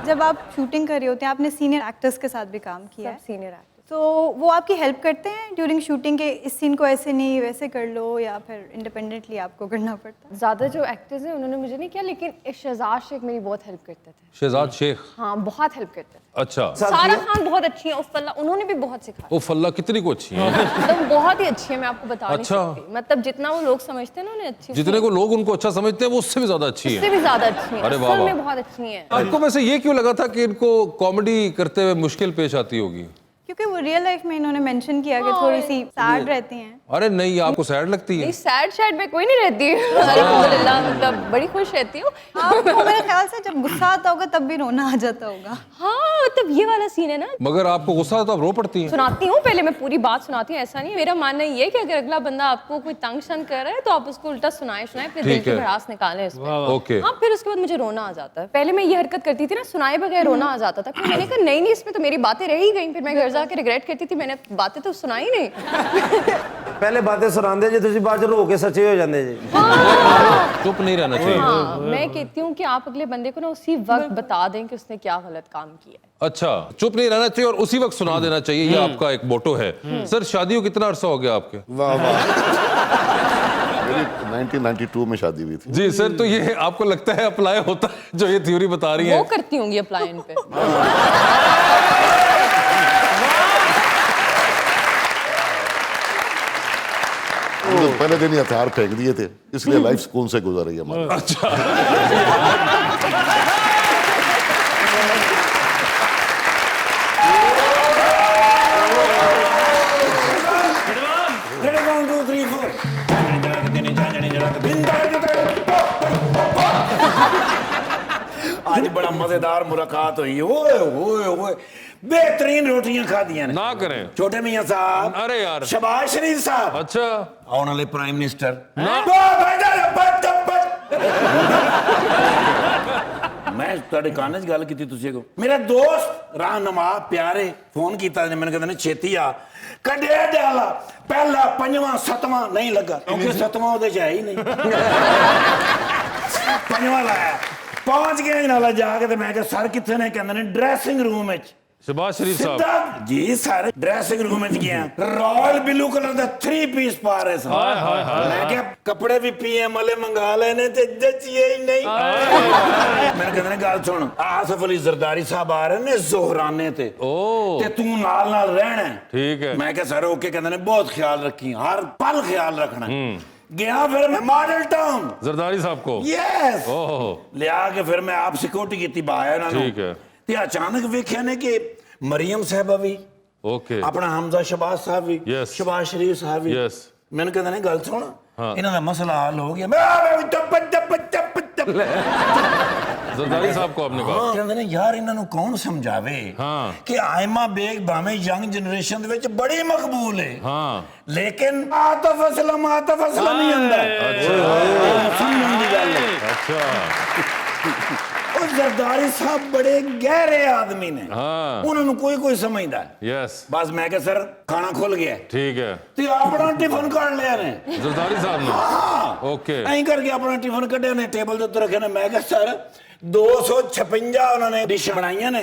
जब आप शूटिंग कर रहे होते हैं, आपने सीनियर एक्टर्स के साथ भी काम किया है, सीनियर एक्टर, तो वो आपकी हेल्प करते हैं ड्यूरिंग शूटिंग के इस सीन को ऐसे नहीं वैसे कर लो, या फिर इंडिपेंडेंटली आपको करना पड़ता है? ज्यादा जो एक्टर्स हैं उन्होंने मुझे नहीं किया, लेकिन शहजाद शेख मेरी बहुत हेल्प करते थे। शहजाद शेख? हाँ बहुत हेल्प करते थे। अच्छा। सारा खान बहुत अच्छी है, उफ़ल्ला उन्होंने भी बहुत सिखाया। उफ़ल्ला कितनी को अच्छी है? मतलब बहुत ही अच्छी है, मैं आपको बता नहीं अच्छा। सकती। मतलब जितना वो लोग समझते हैं ना उन्हें अच्छी, जितने को लोग उनको अच्छा समझते हैं वो उससे भी ज्यादा अच्छी है। उससे भी ज्यादा अच्छी है। अरे वाह असल वाह। में बहुत अच्छी है। आपको वैसे ये क्यों लगा था कि इनको कॉमेडी करते हुए मुश्किल पेश आती होगी? क्योंकि वो रियल लाइफ में इन्होंने मेंशन किया कि थोड़ी सी सैड रहती हैं। अरे नहीं, आपको सैड लगती है? नहीं, सैड में कोई नहीं रहती। अल्हम्दुलिल्लाह, मतलब बड़ी खुश रहती हूँ। आपको मेरे ख्याल से जब गुस्सा आता होगा तब भी रोना आ जाता होगा। हाँ मतलब ये वाला सीन है ना। मगर आपको गुस्सा तो आप रो पड़ती हैं? सुनाती हूँ, पहले मैं पूरी बात सुनाती हूँ। ऐसा नहीं है, मेरा मानना ये है कि अगर अगला बंदा आपको कोई तंग शन कर रहा है तो आप उसको उल्टा सुनाए फिर दिल की भड़ास निकालें उसमें। ओके। हाँ फिर उसके बाद मुझे रोना आ जाता है। पहले मैं ये हरकत करती थी ना, सुनाए बगैर रोना आ जाता था। फिर मैंने कहा नहीं इसमें तो मेरी बातें रह ही गई। फिर मैं घर जाके रिग्रेट करती थी, मैंने बातें तो सुनाई नहीं। पहले बातें सुनांदे जे तुसी बाद च रो के सच्चे हो जांदे जी। चुप नहीं रहना चाहिए। हाँ, मैं कहती हूँ कि आप अगले बंदे को ना उसी वक्त बता दें कि उसने क्या गलत काम किया है। अच्छा, चुप नहीं रहना चाहिए और उसी वक्त सुना देना चाहिए, ये आपका एक मोटो है। सर शादी को कितना अरसा हो गया आपके? वाह वाह। मेरी 1992 में शादी हुई थी। जी सर, तो ये आपको लगता है अप्लाई होता है जो ये थ्योरी बता रही है? वो करती होंगी अप्लाई इन पे। तो पहले दिन ही हथियार फेंक दिए थे, इसलिए लाइफ सुकून से गुजर रही है हमारी। अच्छा। आज बड़ा मजेदार मुलाकात हुई। ओए ओए ओए, बेहतरीन रोटियां खा दिया ने। ना करें छोटे मियां साहब। अरे यार। शबाश शरीफ साहब। अच्छा। आने वाले प्राइम मिनिस्टर। मैं ਤੁਹਾਡੇ ਕਾਨ 'ਚ ਗੱਲ ਕੀਤੀ ਤੁਸੀਂ ਕੋ ਮੇਰਾ ਦੋਸਤ ਰਾਹਨੁਮਾ ਪਿਆਰੇ ਫੋਨ ਕੀਤਾ ਨੇ ਮੈਨੂੰ ਕਹਿੰਦੇ ਨੇ ਛੇਤੀ ਆ ਕੱਢਿਆ ਡਾਲਾ ਪਹਿਲਾ ਪੰਜਵਾਂ ਸੱਤਵਾਂ ਨਹੀਂ ਲੱਗਾ ਕਿਉਂਕਿ ਸੱਤਵਾਂ ਉਹਦੇ 'ਚ ਹੈ ਹੀ ਨਹੀਂ ਪੰਜਵਾਂ ਲਾਇਆ ਪਹੁੰਚ ਗਿਆ ਨਾਲਾ ਜਾ ਕੇ ਤੇ ਮੈਂ ਕਿਹਾ ਸਰ ਕਿੱਥੇ ਨੇ ਕਹਿੰਦੇ ਨੇ ਡਰੈਸਿੰਗ ਰੂਮ ਵਿੱਚ शहबाज शरीफ साहब ਸਿੱਧਾ ਜੀ ਸਾਰੇ ਡਰੈਸਿੰਗ ਰੂਮ ਵਿੱਚ ਗਿਆ ਰਾਇਲ ਬਲੂ ਕਲਰ ਦਾ 3 ਪੀਸ ਪਾ ਰਹੇ ਸਨ ਮੈਂ ਕਿਹਾ ਕੱਪੜੇ ਵੀ ਪੀਐਮ ਵਾਲੇ ਮੰਗਾ ਲਏ ਨੇ ਤੇ ਜੱਚੀਏ ਹੀ ਨਹੀਂ ਮੈਨੂੰ ਕਹਿੰਦੇ ਨੇ ਗੱਲ ਸੁਣ ਆਸਫ ਅਲੀ ਜ਼ਰਦਾਰੀ ਸਾਹਿਬ ਆ ਰਹੇ ਨੇ ਜ਼ੋਹਰਾਨੇ ਤੇ ओ ਤੇ ਤੂੰ ਨਾਲ ਨਾਲ ਰਹਿਣਾ ਹੈ। ठीक है ਮੈਂ ਕਿਹਾ ਸਰ ਓਕੇ ਕਹਿੰਦੇ ਨੇ ਬਹੁਤ ਖਿਆਲ ਰੱਖੀ ਹਰ ਪਲ ਖਿਆਲ ਰੱਖਣਾ ਗਿਆ ਫਿਰ ਮੈਂ ਮਾਡਲ ਟਾਊਨ जरदारी साहब को ਯੈਸ ओह ਲਿਆ ਕੇ ਫਿਰ ਮੈਂ ਆਪ ਸਿਕਿਉਰਿਟੀ ਕੀਤੀ ਬਾਹਰ ਇਹਨਾਂ ਨੂੰ ठीक है ਤੇ ਅਚਾਨਕ ਵੇਖਿਆ ਨੇ ਕਿ ਮਰੀਮ ਸਾਹਿਬਾ ਵੀ ओके ਆਪਣਾ ਹਮਜ਼ਾ ਸ਼ਬਾਜ਼ ਸਾਹਿਬ ਵੀ Yes. ਸ਼ਬਾਜ਼ ਸ਼ਰੀਫ ਸਾਹਿਬ ਵੀ Yes. ਮੈਨੂੰ ਕਹਿੰਦੇ ਨੇ ਗੱਲ ਸੁਣ ਹਾਂ। ਇਹਨਾਂ ਦਾ ਮਸਲਾ ਹੱਲ ਹੋ ਗਿਆ ਮੈਂ ਟੱਪ जरदारी साहब को आपने कहा ਕਹਿੰਦੇ ਨੇ ਯਾਰ ਇਹਨਾਂ ਨੂੰ ਕੌਣ ਸਮਝਾਵੇ ਹਾਂ। ਕਿ ਆਇਮਾ ਬੇਗ ਭਾਵੇਂ ਯੰਗ ਜਨਰੇਸ਼ਨ ਦੇ ਵਿੱਚ ਬੜੀ ਮਕਬੂਲ ਹੈ हाँ ਲੇਕਿਨ ਆਤਫ ਅਸਲਮ ਨਹੀਂ ਹੁੰਦਾ ਸਮਝਣ ਦੀ ਗੱਲ ਹੈ अच्छा ਉਹ ਜ਼ਰਦਾਰੀ ਸਾਹਿਬ ਬੜੇ ਗਹਿਰੇ ਆਦਮੀ ਨੇ हाँ ਉਹਨਾਂ ਨੂੰ ਕੋਈ ਸਮਝਦਾ यस ਬਸ ਮੈਂ ਕਿਹਾ ਸਰ ਖਾਣਾ ਖੁੱਲ ਗਿਆ ठीक है ਤੇ ਆਪਣਾ ਟਿਫਨ ਕੱਢ ਲਿਆ ਨੇ जरदारी साहब ने ਹਾਂ ओके ਐਂ ਕਰਕੇ ਆਪਣਾ ਟਿਫਨ ਕੱਢਿਆ ਨੇ ਟੇਬਲ ਦੇ ਉੱਤੇ ਰੱਖਿਆ ਨੇ ਮੈਂ ਕਿਹਾ ਸਰ 256 ਉਹਨਾਂ ਨੇ ਡਿਸ਼ ਬਣਾਈਆਂ ਨੇ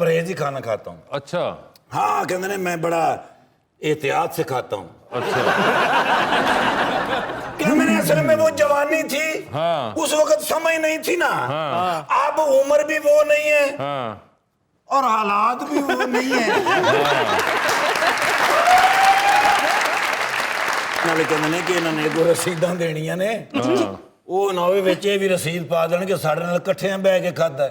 परहेज ही खाना खाता हूँ अच्छा हाँ कहते ने मैं बड़ा एहतियात से खाता हूँ अच्छा कहते ने असल में वो जवानी थी हाँ। उस वक्त समझ नहीं थी ना हाँ। अब उम्र भी वो नहीं है हाँ और हालात भी वो नहीं है ਨਾਲੇ ਕਹਿੰਦੇ ਨੇ ਕਿ ਇਹਨਾਂ ਨੇ ਕੋ ਰਸੀਦਾਂ ਦੇਣੀਆਂ ਨੇ ਉਹ ਨਾ ਹੋਵੇ ਵਿੱਚ ਇਹ ਵੀ ਰਸੀਦ ਪਾ ਦੇਣ ਕਿ ਸਾਡੇ ਨਾਲ ਇਕੱਠਿਆਂ ਬਹਿ ਕੇ ਖਾਦਾ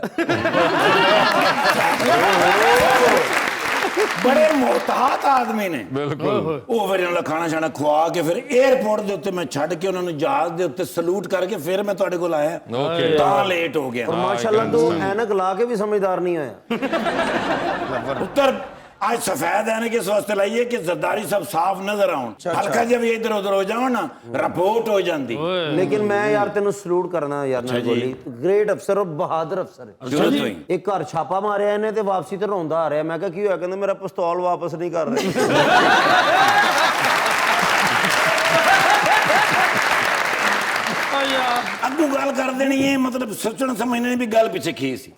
ਬੜੇ ਮੁਹਤਾਤ ਆਦਮੀ ਨੇ बिल्कुल ਉਹ ਫਿਰ ਇਹਨਾਂ ਦਾ ਖਾਣਾ ਛਾਣਾ ਖਵਾ ਕੇ ਫਿਰ 에ਅਰਪੋਰਟ ਦੇ ਉੱਤੇ ਮੈਂ ਛੱਡ ਕੇ ਉਹਨਾਂ ਨੂੰ ਜਹਾਜ਼ ਦੇ ਉੱਤੇ ਸਲੂਟ ਕਰਕੇ ਫਿਰ ਮੈਂ ਤੁਹਾਡੇ ਕੋਲ ਆਇਆ Okay. ਤਾਂ ਲੇਟ ਹੋ ਗਿਆ और माशाल्लाह तो ऐनक ला के भी समझदार नहीं आया ਉੱਤਰ आज सफेद है कि इस वास्ते लाइए कि जरदारी सब साफ नजर आउन हल्का जब ये इधर उधर हो जाओ ना रिपोर्ट हो जाती लेकिन मैं यार तेन सलूट करना यार ना गोली ग्रेट अफसर और बहादुर अफसर शुरू तो ही एक घर छापा मारिया इन्हें ते वापसी ते रोंदा आ रहा मैं क्या की होया कहंदे मेरा पिस्तौल वापस नहीं कर रहे ਅੱਗੂ ਗੱਲ ਕਰ ਦੇਣੀ ਹੈ ਮਤਲਬ ਸੋਚਣ ਸਮਝਣੇ ਵੀ ਗੱਲ ਪਿੱਛੇ ਕੀ ਸੀ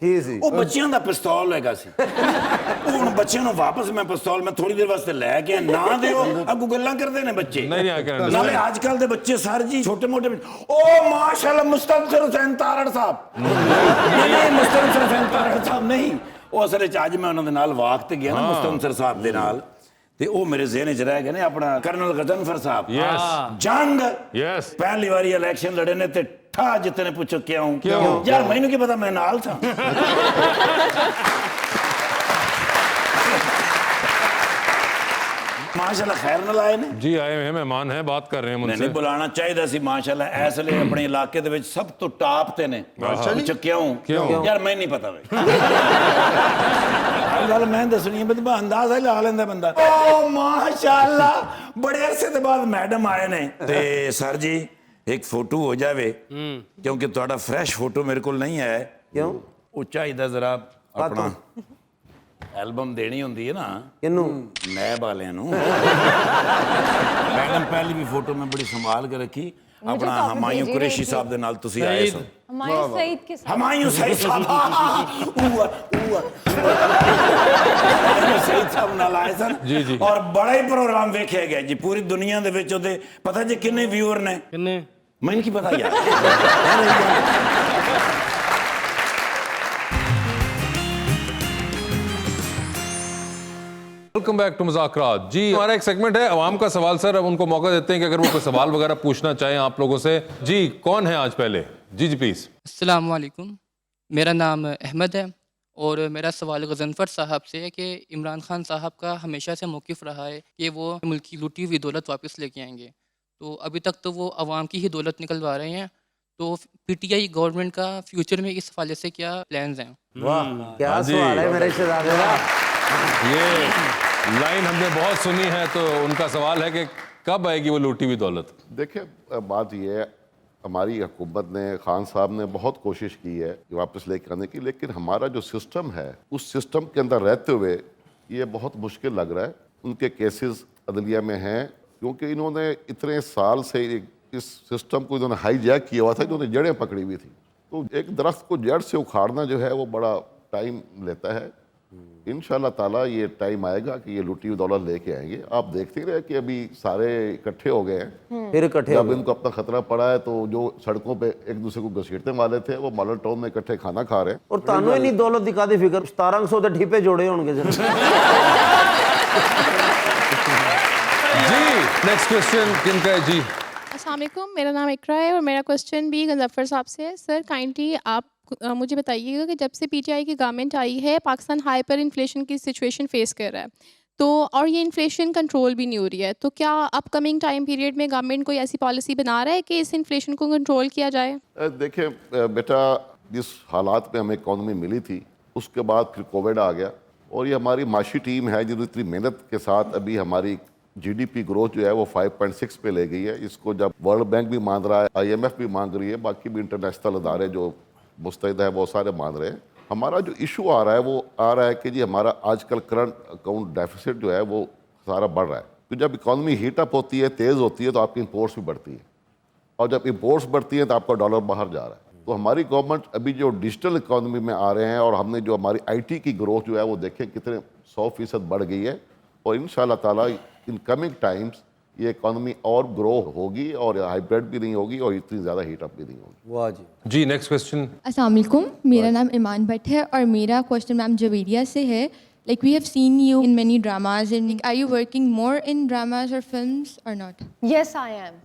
ਉਹ ਬੱਚਿਆਂ ਦਾ ਪਿਸਤੌਲ ਹੈਗਾ ਸੀ ਉਹ ਹੁਣ ਬੱਚਿਆਂ ਨੂੰ ਵਾਪਸ ਮੈਂ ਪਿਸਤੌਲ ਮੈਂ ਥੋੜੀ ਦੇਰ ਵਾਸਤੇ ਲੈ ਕੇ ਨਾ ਦਿਓ ਅੱਗੂ ਗੱਲਾਂ ਕਰਦੇ ਨੇ ਬੱਚੇ नहीं आ कर ਨਾਲੇ ਅੱਜ ਕੱਲ ਦੇ ਬੱਚੇ ਸਰ ਜੀ ਛੋਟੇ ਮੋਟੇ ਉਹ ਮਾਸ਼ਾਅੱਲਾ ਮੁਸਤਫਾ ਹੁਸੈਨ ਤਾਰੜ ਸਾਹਿਬ ਨਹੀਂ ਮੁਸਤਫਾ ਹੁਸੈਨ ਤਾਰੜ ਸਾਹਿਬ ਨਹੀਂ ਉਹ ਅਸਲ ਵਿੱਚ ਅੱਜ ਮੈਂ ਉਹਨਾਂ ਦੇ ਨਾਲ ਵਾਕ ਤੇ ਗਿਆ ਨਾ ਮੁਸਤਫਾ ਸਾਹਿਬ ਦੇ ਨਾਲ ਤੇ ਉਹ ਮੇਰੇ ਜ਼ਿਹਨ 'ਚ ਰਹਿ ਗਏ ਨੇ ਆਪਣਾ ਕਰਨਲ ਗਜ਼ਨਫਰ ਸਾਹਿਬ यस ਜੰਗ यस ਪਹਿਲੀ ਵਾਰੀ ਇਲੈਕਸ਼ਨ ਲੜੇ ਨੇ ਤੇ ਠਾ ਜਿੱਤਨੇ ਪੁੱਛੋ ਕਿਉਂ ਕਿਉਂ? ਯਾਰ ਮੈਨੂੰ ਕੀ ਪਤਾ ਮੈਂ ਨਾਲ ਥਾ ਮਾਸ਼ਾਅੱਲਾ ਖੈਰ ਨਾਲ ਆਏ ਨੇ जी आए हैं मेहमान हैं बात कर रहे हैं ਨਹੀਂ मुझसे ਬੁਲਾਣਾ ਚਾਹੀਦਾ ਸੀ ਮਾਸ਼ਾਅੱਲਾ ਇਸ ਲਈ ਆਪਣੇ ਇਲਾਕੇ ਦੇ ਵਿੱਚ ਸਭ ਤੋਂ ਟਾਪ ਤੇ ਨੇ ਪੁੱਛੋ ਕਿਉਂ ਕਿਉਂ? ਯਾਰ ਮੈਂ ਨਹੀਂ ਪਤਾ ਬਈ ਹਰ ਗੱਲ ਮੈਂ ਦੱਸਣੀ ਹੈ ਬਈ ਅੰਦਾਜ਼ਾ ਹੀ ਲਾ ਲੈਂਦਾ ਬੰਦਾ ਓ ਮਾਸ਼ਾਅੱਲਾ ਬੜੇ ਅਰਸੇ ਦੇ ਬਾਅਦ ਮੈਡਮ ਆਏ ਨੇ ਤੇ ਸਰ ਜੀ ਇੱਕ ਫੋਟੋ ਹੋ ਜਾਵੇ ਕਿਉਂਕਿ ਤੁਹਾਡਾ ਫਰੈਸ਼ ਫੋਟੋ ਮੇਰੇ ਕੋਲ ਨਹੀਂ ਹੈ क्यों ਉਹ ਚਾਹੀਦਾ ਜ਼ਰਾ ਆਪਣਾ ਐਲਬਮ ਦੇਣੀ ਹੁੰਦੀ ਹੈ ਨਾ किन्नू ਨੈਬ ਵਾਲਿਆਂ ਨੂੰ ਮੈਡਮ ਪਹਿਲੀ ਵੀ ਫੋਟੋ ਮੈਂ ਬੜੀ ਸੰਭਾਲ ਕੇ ਰੱਖੀ ਆਪਣਾ तो आपने ਹਮਾਯੂ भेजी ਕੁਰੈਸ਼ੀ नहीं ਸਾਹਿਬ ਦੇ ਨਾਲ ਤੁਸੀਂ ਆਏ ਸੋ हमारे सईद के साथ ਹਮਾਯੂ ਸਈਦ ਸਾਹਿਬ ਹਮਾਯੂ ਸਈਦ ਸਾਹਿਬ ਨਾਲ ਆਏ ਸਨ ਜੀ, ਜੀ। ਔਰ ਬੜਾ ਹੀ ਪ੍ਰੋਗਰਾਮ ਵੇਖਿਆ ਗਿਆ ਜੀ ਪੂਰੀ ਦੁਨੀਆ ਦੇ ਵਿੱਚ ਉਹਦੇ ਪਤਾ ਜੀ ਕਿੰਨੇ ਵਿਊਅਰ ਨੇ किन्ने ਮੈਨੂੰ ਕੀ ਪਤਾ ਯਾਰ वेलकम बैक टू मुज़ाकरात जी हमारा एक सेगमेंट है अवाम का सवाल सर अब उनको मौका देते हैं कि अगर वो कोई सवाल वगैरह पूछना चाहें आप लोगों से जी कौन है आज पहले जी जी प्लीज अस्सलाम वालेकुम मेरा नाम अहमद है और मेरा सवाल गज़नफ़र साहब से है कि इमरान खान साहब का हमेशा से मौक़िफ़ रहा है कि वो मुल्क की लूटी हुई दौलत वापस लेके आएंगे तो अभी तक तो वो अवाम की ही दौलत निकलवा रहे हैं तो पीटीआई गवर्नमेंट का फ्यूचर में इस हवाले से क्या प्लान्स हैं वाह क्या हाँ जी। सवाल है मेरे शहजादे का ये लाइन हमने बहुत सुनी है तो उनका सवाल है कि कब आएगी वो लूटी हुई दौलत देखिए बात ये है हमारी हुकूमत ने खान साहब ने बहुत कोशिश की है कि वापस लेकर आने की लेकिन हमारा जो सिस्टम है उस सिस्टम के अंदर रहते हुए ये बहुत मुश्किल लग रहा है उनके केसेस अदलिया में हैं क्योंकि इन्होंने इतने साल से इस सिस्टम को इन्होंने हाईजैक किया हुआ था इन्होंने जड़ें पकड़ी हुई थी तो एक दरख्त को जड़ से उखाड़ना जो है वो बड़ा टाइम लेता है। इंशाल्लाह ताला ये टाइम आएगा कि ये लुटी हुई दौलत लेके आएंगे। आप देखते ही रहे कि अभी सारे इकट्ठे हो गए हैं, फिर इकट्ठे जब इनको अपना खतरा पड़ा है तो जो सड़कों पे एक दूसरे को घसीटने वाले थे वो मॉडल टाउन में इकट्ठे खाना खा रहे हैं। और तानू ही नहीं दौलत दिखा दी फिक्र 1700 ਦੇ ਠੀਪੇ जोड़े होंगे जी नेक्स्ट क्वेश्चन किनका है जी? अस्सलाम वालेकुम, मेरा नाम इकरा है और मेरा क्वेश्चन भी गजफ्फर साहब से है। सर काइंडली आप मुझे बताइएगा कि जब से पीटीआई की गवर्नमेंट आई है पाकिस्तान हाइपर इन्फ्लेशन की सिचुएशन फेस कर रहा है, तो और ये इन्फ्लेशन कंट्रोल भी नहीं हो रही है, तो क्या अपकमिंग टाइम पीरियड में गवर्नमेंट कोई ऐसी पॉलिसी बना रहा है कि इस इन्फ्लेशन को कंट्रोल किया जाए? देखिए बेटा, जिस हालात में हमें इकॉनमी मिली थी उसके बाद फिर कोविड आ गया और ये हमारी माशी टीम है जो इतनी मेहनत के साथ अभी हमारी जीडीपी ग्रोथ जो है वो 5.6 पे ले गई है। इसको जब वर्ल्ड बैंक भी मान रहा है, IMF भी मांग रही है, बाकी भी इंटरनेशनल अदारे जो मुस्तैद है वो सारे मान रहे हैं। हमारा जो इशू आ रहा है वो आ रहा है कि जी हमारा आजकल करंट अकाउंट डेफिसिट जो है वो सारा बढ़ रहा है। तो जब इकॉनमी हीट अप होती है, तेज़ होती है, तो आपकी इंपोर्ट्स भी बढ़ती है और जब इंपोर्ट्स बढ़ती हैं तो आपका डॉलर बाहर जा रहा है। तो हमारी गवर्नमेंट अभी जो डिजिटल इकॉनमी में आ रहे हैं और हमने जो हमारी IT की ग्रोथ जो है वो देखें कितने 100% बढ़ गई है और इंशाल्लाह ताला इन कमिंग टाइम्स ये इकॉनमी और ग्रो होगी और हाइब्रिड भी नहीं होगी और इतनी ज़्यादा हीट अप भी नहीं होगी। वाह जी नेक्स्ट क्वेश्चन। अस्सलाम वालेकुम, मेरा नाम ईमान भट्ट है और मेरा क्वेश्चन मैम जवेरिया से है। Like we have seen you in many dramas and are you working more in dramas or films or not? Yes, I am.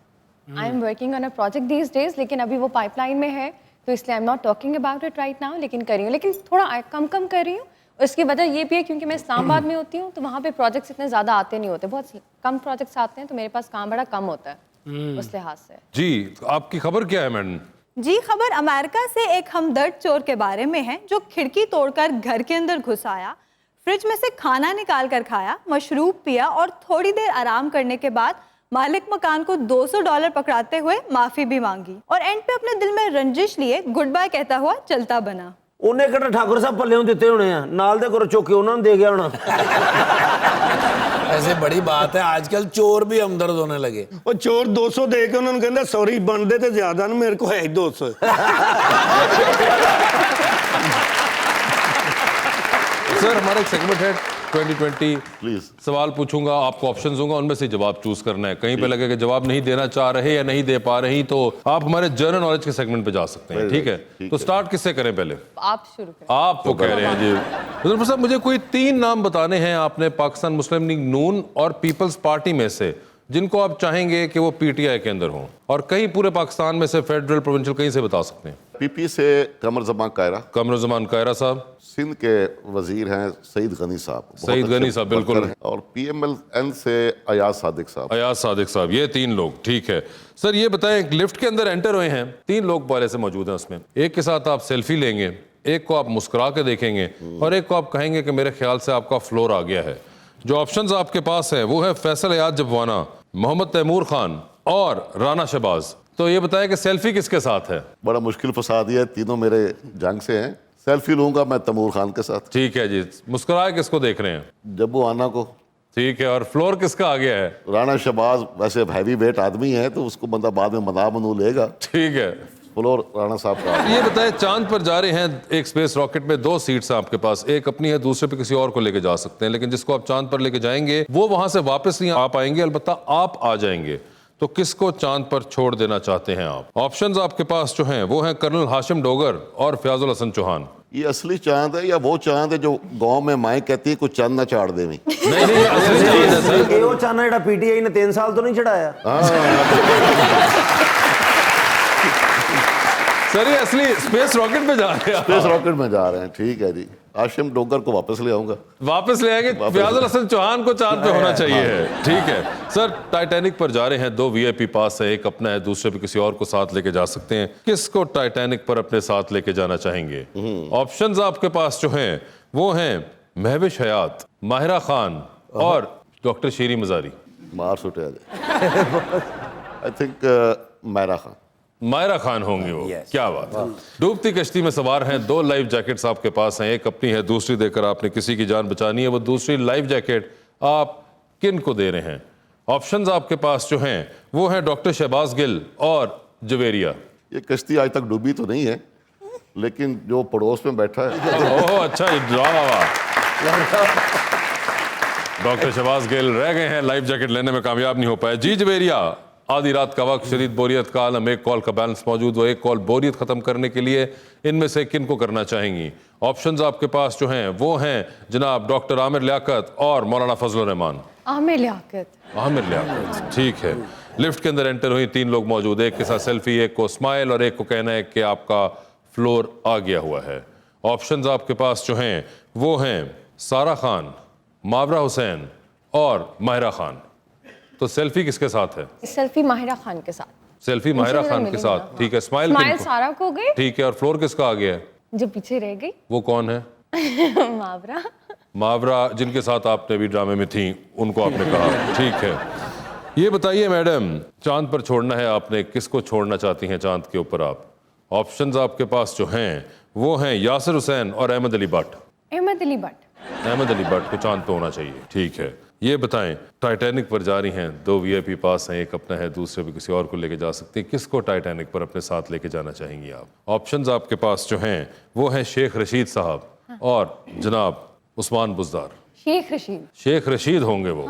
I am working on a project these days, लेकिन अभी वो pipeline में है तो इसलिए I am not talking about it right now, लेकिन कर रही हूँ, लेकिन थोड़ा कम कर रही हूँ। उसकी वजह ये भी है क्योंकि मैं इस्लामाबाद में होती हूँ तो वहाँ पे प्रोजेक्ट्स इतने ज़्यादा आते नहीं होते, बहुत कम प्रोजेक्ट्स आते हैं तो मेरे पास काम बड़ा कम होता है उस लिहाज से। जी आपकी खबर क्या है मैडम? जी खबर अमेरिका से एक हमदर्द चोर के बारे में है जो खिड़की तोड़कर घर के अंदर घुस आया, फ्रिज में से खाना निकाल कर खाया, मशरूब पिया और थोड़ी देर आराम करने के बाद मालिक मकान को $200 पकड़ाते हुए माफी भी मांगी और एंड पे अपने दिल में रंजिश लिए गुड बाय कहता हुआ चलता बना। ਉਹਨੇ ਕਿਹੜਾ ठाकुर साहब पल्लेों ਦਿੱਤੇ ਹੋਣੇ ਆ, ਨਾਲ ਦੇ ਘਰੋਂ ਚੁੱਕ ਕੇ ਉਹਨਾਂ ਨੂੰ ਦੇ ਗਿਆ ਹੋਣਾ। ऐसे बड़ी बात है, आजकल चोर भी हमदर्द होने लगे। ਉਹ ਚੋਰ 200 ਦੇ ਕੇ ਉਹਨਾਂ ਨੂੰ ਕਹਿੰਦਾ ਸੌਰੀ ਬਣਦੇ ਤੇ ਜ਼ਿਆਦਾ ਨੇ, ਮੇਰੇ ਕੋਲ ਹੈ 200। सर हमारा एक सेगमेंट है 2020 प्लीज सवाल पूछूंगा, आपको ऑप्शंस दूंगा, उनमें से जवाब चूज करना है। कहीं पे लगे कि जवाब नहीं देना चाह रहे या नहीं दे पा रही तो आप हमारे जनरल नॉलेज के सेगमेंट पे जा सकते हैं, ठीक है? तो स्टार्ट किससे करें पहले? आप शुरू करें। आप तो कह रहे हैं जी। हुजूर साहब मुझे कोई 3 नाम बताने हैं आपने पाकिस्तान मुस्लिम लीग नून और पीपल्स पार्टी में से जिनको आप चाहेंगे कि वो पीटीआई के अंदर हों, और कहीं पूरे पाकिस्तान में से फेडरल प्रोविंशियल कहीं से बता सकते हैं। PP से कमर जमान कायरा, कमर जमान कायरा साहब। सिंध के वजीर हैं सईद गनी साहब, सईद गनी साहब बिल्कुल, और PMLN से अयाज सादिक साहब। अयाज सादिक साहब, ये 3 लोग, ठीक है। सर ये बताएं, एक लिफ्ट के अंदर एंटर हुए हैं, 3 लोग पहले से मौजूद हैं उसमें, एक के साथ आप सेल्फी लेंगे, एक को आप मुस्कुरा के देखेंगे और एक को आप कहेंगे कि मेरे ख्याल से आपका फ्लोर आ गया है। जो ऑप्शंस आपके पास है वो है फैसल अयाज जबवाना, मोहम्मद तैमूर खान और राना शहबाज। तो ये बताएं कि सेल्फी किसके साथ है? बड़ा मुश्किल फंसा दिया, तीनों मेरे जंग से हैं। सेल्फी लूंगा मैं तैमूर खान के साथ। ठीक है जी। मुस्कुराए किसको देख रहे हैं? जब्बू आना को। ठीक है। और फ्लोर किसका आ गया है? राना शहबाज वैसे हैवी वेट आदमी है तो उसको बंदा बाद में मना मनू लेगा। ठीक है। फ्लोर राणा साहब का। ये बताएं, चांद पर जा रहे हैं एक स्पेस रॉकेट में, 2 सीट्स हैं आपके पास, एक अपनी है, दूसरे पे किसी और को लेके जा सकते हैं, लेकिन जिसको आप चांद पर लेके जाएंगे वो वहां से वापस नहीं आ पाएंगे, अलबत्ता आप आ जाएंगे। तो किसको चांद पर छोड़ देना चाहते हैं आप? ऑप्शंस आपके पास जो हैं वो हैं कर्नल हाशिम डोगर और फयाजुल हसन चौहान। ये असली चांद है या वो चांद है जो गांव में माएँ कहती है कुछ चांद ना चाड़ दे? नहीं नहीं, असली चांद है सर। ये वो चांद है पीटीआई ने 3 साल तो नहीं चढ़ाया। सर ये असली स्पेस रॉकेट में जा रहे हैं। स्पेस रॉकेट में जा रहे हैं, ठीक है जी। हाशिम डोगर को वापस ले आऊंगा। वापस ले आएंगे। फयाजुल हसन चौहान को चांद पे होना चाहिए है, ठीक है। सर टाइटैनिक पर जा रहे हैं, 2 VIP पास है, एक अपना है, दूसरे पे किसी और को साथ लेके जा सकते हैं। किसको टाइटैनिक पर अपने साथ लेके जाना चाहेंगे? ऑप्शंस आपके पास जो हैं वो हैं महविश हयात, माहिरा खान और डॉक्टर शीरी मजारी। मार सुटे आई थिंक माहिरा खान। मायरा खान होंगी वो। क्या बात है। डूबती कश्ती में सवार हैं, 2 लाइफ जैकेट्स आपके पास हैं, एक अपनी है, दूसरी देकर आपने किसी की जान बचानी है। वो दूसरी लाइफ जैकेट आप किन को दे रहे हैं? ऑप्शंस आपके पास जो हैं वो हैं डॉक्टर शहबाज गिल और जवेरिया। ये कश्ती आज तक डूबी तो नहीं है, लेकिन जो पड़ोस में बैठा है ओह अच्छा, वाह वाह। डॉक्टर शहबाज गिल रह गए हैं, लाइफ जैकेट लेने में कामयाब नहीं हो पाए। जी जवेरिया, आधी रात का वक्त, शदीद बोरियत का आलम, एक कॉल का बैलेंस मौजूद, वो एक कॉल बोरियत खत्म करने के लिए इनमें से किन को करना चाहेंगी? ऑप्शंस आपके पास जो हैं वो हैं जनाब डॉक्टर आमिर लियाकत और मौलाना फजल रहमान। आमिर लियाकत। आमिर लियाकत, ठीक है। लिफ्ट के अंदर एंटर हुई, 3 लोग मौजूद, एक के साथ सेल्फी, एक को स्माइल और एक को कहना है कि आपका फ्लोर आ गया हुआ है। ऑप्शंस आपके पास जो हैं वो हैं सारा खान, मावरा हुसैन और माहिरा खान। तो सेल्फी किसके साथ है? सेल्फी माहिरा खान के साथ। सेल्फी माहिरा खान के साथ, ठीक है। स्माइल सारा को गई, ठीक है। और फ्लोर किसका आ गया है? जो पीछे रह गई वो कौन है? मावरा। मावरा, जिनके साथ आपने भी ड्रामे में थी, उनको आपने कहा, ठीक है। ये बताइए मैडम, चांद पर छोड़ना है आपने, किसको छोड़ना चाहती हैं चांद के ऊपर आप? ऑप्शंस आपके पास जो हैं वो हैं यासिर हुसैन और अहमद अली भट्ट। अहमद अली भट्ट। अहमद अली भट्ट को चांद पे होना चाहिए, ठीक है। ये बताएं, टाइटैनिक पर जा रही हैं, 2 VIP पास हैं, एक अपना है, दूसरे भी किसी और को लेके जा सकती हैं, किसको टाइटैनिक पर अपने साथ लेके जाना चाहेंगी आप? ऑप्शंस आपके पास जो हैं वो हैं शेख रशीद साहब और जनाब उस्मान बुज़दार। शेख रशीद। शेख रशीद होंगे वो,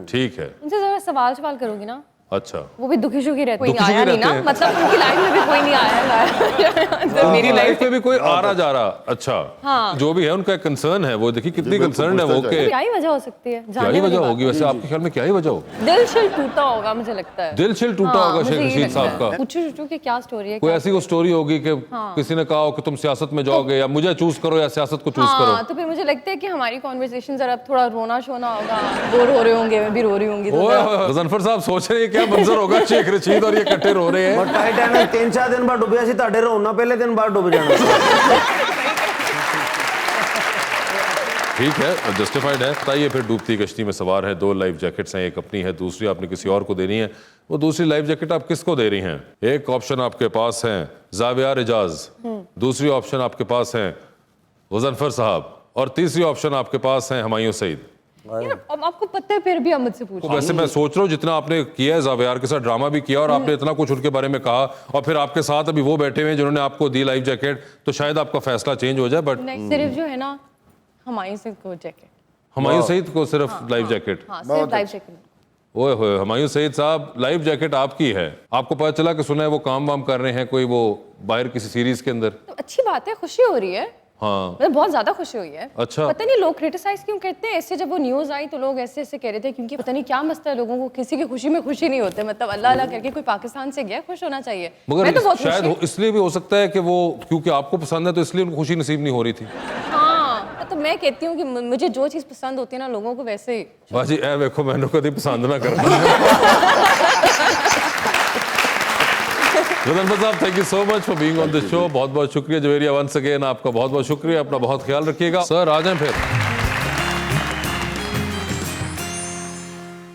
ठीक है। उनसे जरा सवाल करोगी ना? अच्छा, वो भी दुखी शुखी रहते, कोई दुखी आया शुखी नहीं ना, रहते हैं। मतलब उनकी लाइफ में भी कोई नहीं आया। मेरी लाइफ में भी कोई आ रहा जा रहा, अच्छा। हाँ। जो भी है उनका कंसर्न है, वो देखिए कितनी कंसर्न है वो के क्या ही वजह हो सकती है? क्या ही वजह होगी वैसे आपके ख्याल में? क्या ही वजह होगी? दिल शिल टूटा होगा मुझे लगता है। दिल शिल टूटा होगा शेख रशीद साहब का। पूछो कि क्या स्टोरी है? कोई ऐसी कोई स्टोरी होगी कि किसी ने कहा हो कि तुम सियासत में जाओगे या मुझे चूज करो या सियासत को चूज करो। तो फिर मुझे लगता है कि हमारी कॉन्वर्सेशन जरा थोड़ा रोना शोना होगा, बोर हो रहे होंगे, मैं भी रो रही होंगी। गजनफर साहब सोच रहे हैं क्या मंजर होगा, शेख रशीद और ये इकट्ठे रो रहे हैं। टाइटैनिक 3-4 दिन बाद डूबिया सी, ਤੁਹਾਡੇ ਰੋਣਾ पहले दिन बाद डूब जाना। ठीक है, जस्टिफाइड है। बताइए फिर, डूबती कश्ती में सवार है, 2 लाइफ जैकेट्स हैं, एक अपनी है, दूसरी आपने किसी और को देनी है। वो दूसरी लाइफ जैकेट आप किसको दे रही हैं? एक ऑप्शन आपके पास है जाविया रिजाज, दूसरी ऑप्शन आपके पास है गजनफर साहब और तीसरी ऑप्शन आपके पास है हुमायूं सईद। अब आपको पता है फिर भी हम मुझसे पूछ। वैसे मैं सोच रहा हूँ जितना आपने किया है, जावियार के साथ ड्रामा भी किया और आपने इतना कुछ उनके बारे में कहा और फिर आपके साथ अभी वो बैठे हुए हैं जिन्होंने आपको दी लाइफ जैकेट, तो शायद आपका फैसला चेंज हो जाए। बट सिर्फ जो है ना हुमायूं सईद को जैकेट, हुमायूं सईद को सिर्फ लाइफ जैकेट। सिर्फ लाइफ जैकेट। ओए होए, हुमायूं सईद साहब, लाइफ जैकेट आपकी है। आपको पता चला कि सुना है वो काम वाम कर रहे हैं कोई, वो बाहर किसी सीरीज के अंदर। तो अच्छी बात है, खुशी हो रही है। हाँ, मतलब बहुत ज्यादा खुशी हुई है। अच्छा। पता नहीं लोग क्रिटिसाइज क्यों करते हैं ऐसे, जब वो न्यूज आई तो लोग ऐसे ऐसे कह रहे थे, क्योंकि पता नहीं क्या मसला है, लोगों को किसी की खुशी में खुशी नहीं होते, मतलब अल्लाह अल्लाह करके कोई पाकिस्तान से गया, खुश होना चाहिए। मगर तो बहुत शायद इसलिए भी हो सकता है कि वो क्योंकि आपको पसंद है तो इसलिए उनको खुशी नसीब नहीं हो रही थी। हाँ, तो मैं कहती हूँ कि मुझे जो चीज पसंद होती है ना, लोगों को वैसे ही। बाजी ए देखो, मैंने कभी पसंद ना करना। गजनफर साहब, thank you so much for being on the show. बहुत बहुत शुक्रिया। जवेरिया, वंस अगेन आपका बहुत बहुत शुक्रिया। अपना बहुत ख्याल रखिएगा सर। आ जाएं फिर।